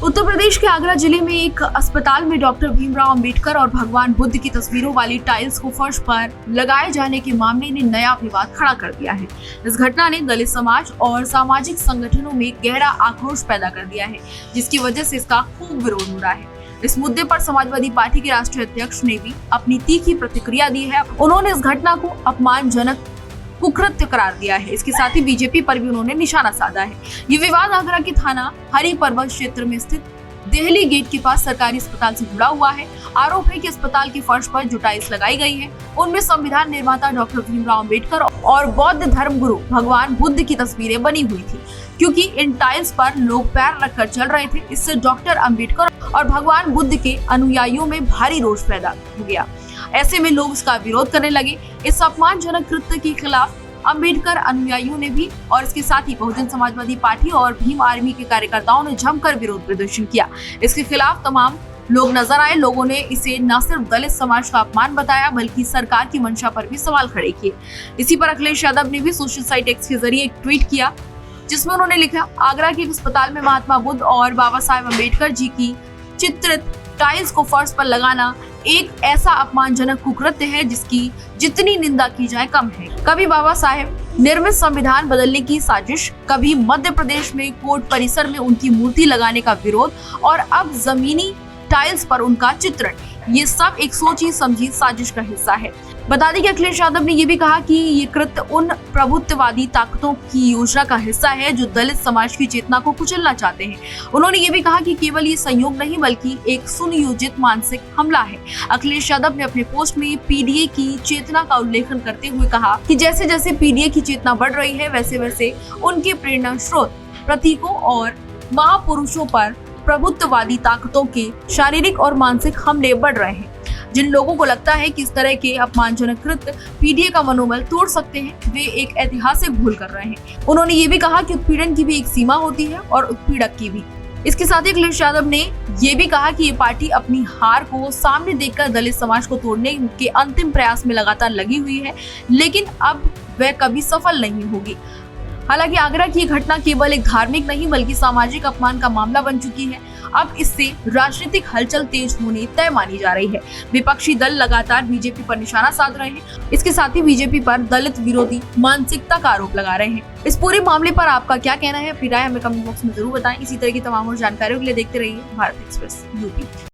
उत्तर प्रदेश के आगरा जिले में एक अस्पताल में डॉक्टर भीमराव अंबेडकर और भगवान बुद्ध की तस्वीरों वाली टाइल्स को फर्श पर लगाए जाने के मामले ने नया विवाद खड़ा कर दिया है। इस घटना ने दलित समाज और सामाजिक संगठनों में गहरा आक्रोश पैदा कर दिया है, जिसकी वजह से इसका खूब विरोध हो रहा है। इस मुद्दे पर समाजवादी पार्टी के राष्ट्रीय अध्यक्ष ने भी अपनी तीखी प्रतिक्रिया दी है। उन्होंने इस घटना को अपमानजनक कुकृत्य करार दिया है। इसके साथ ही बीजेपी पर भी उन्होंने निशाना साधा है। ये विवाद आगरा के थाना हरि पर्वत क्षेत्र में स्थित देहली गेट के पास सरकारी अस्पताल से जुड़ा हुआ है। आरोप है कि अस्पताल के फर्श पर जो टाइल्स लगाई गई है, उनमें संविधान निर्माता डॉक्टर भीमराव अंबेडकर और बौद्ध धर्म गुरु भगवान बुद्ध की तस्वीरें बनी हुई थी। क्योंकि इन टाइल्स पर लोग पैर रखकर चल रहे थे, इससे डॉक्टर अंबेडकर और भगवान बुद्ध के अनुयायियों में भारी रोष पैदा हो गया। ऐसे में लोग इसका विरोध करने लगे। इस अपमानजनक कृत्य के खिलाफ अंबेडकर अनुयायियों ने भी और इसके साथ ही बहुजन समाजवादी पार्टी और भीम आर्मी के कार्यकर्ताओं ने जमकर विरोध प्रदर्शन किया। इसके खिलाफ तमाम लोग नजर आए। लोगों ने इसे न सिर्फ दलित समाज का अपमान बताया, बल्कि सरकार की मंशा पर भी सवाल खड़े किए। इसी पर अखिलेश यादव ने भी सोशल साइट एक्स के जरिए एक ट्वीट किया, जिसमें उन्होंने लिखा, आगरा के अस्पताल में महात्मा बुद्ध और बाबा साहेब अम्बेडकर जी की चित्रित टाइल्स को फर्श पर लगाना एक ऐसा अपमानजनक कुकृत्य है जिसकी जितनी निंदा की जाए कम है। कभी बाबा साहेब निर्मित संविधान बदलने की साजिश, कभी मध्य प्रदेश में कोर्ट परिसर में उनकी मूर्ति लगाने का विरोध और अब जमीनी टाइल्स पर उनका चित्रण, ये सब एक सोची समझी साजिश का हिस्सा है। बता दें कि अखिलेश यादव ने ये भी कहा कि ये कृत्य उन प्रभुत्ववादी ताकतों की योजना का हिस्सा है जो दलित समाज की चेतना को कुचलना चाहते हैं। उन्होंने ये भी कहा कि केवल ये संयोग नहीं बल्कि एक सुनियोजित मानसिक हमला है। अखिलेश यादव ने अपने पोस्ट में पीडीए की चेतना का उल्लेखन करते हुए कहा कि जैसे जैसे पीडीए की चेतना बढ़ रही है, वैसे वैसे उनके प्रेरणा स्रोत, प्रतीकों और महापुरुषों पर प्रभुत्ववादी ताकतों के शारीरिक और मानसिक हमले बढ़ रहे हैं। जिन लोगों को लगता है कि इस तरह के अपमानजनक कृत्य पीडीए का मनोबल तोड़ सकते हैं, वे एक ऐतिहासिक भूल कर रहे हैं। उन्होंने ये भी कहा कि उत्पीड़न की भी एक सीमा होती है और उत्पीड़क की भी। इसके साथ ही अखिलेश यादव ने ये भी कहा कि ये पार्टी अपनी हार को सामने देखकर दलित समाज को तोड़ने के अंतिम प्रयास में लगातार लगी हुई है, लेकिन अब वह कभी सफल नहीं होगी। हालांकि आगरा की घटना केवल एक धार्मिक नहीं बल्कि सामाजिक अपमान का मामला बन चुकी है। अब इससे राजनीतिक हलचल तेज होने तय मानी जा रही है। विपक्षी दल लगातार बीजेपी पर निशाना साध रहे हैं। इसके साथ ही बीजेपी पर दलित विरोधी मानसिकता का आरोप लगा रहे हैं। इस पूरे मामले पर आपका क्या कहना है? अपनी राय हमें कमेंट बॉक्स में जरूर बताएं। इसी तरह की तमाम और जानकारियों के लिए देखते रहिए भारत एक्सप्रेस यूपी।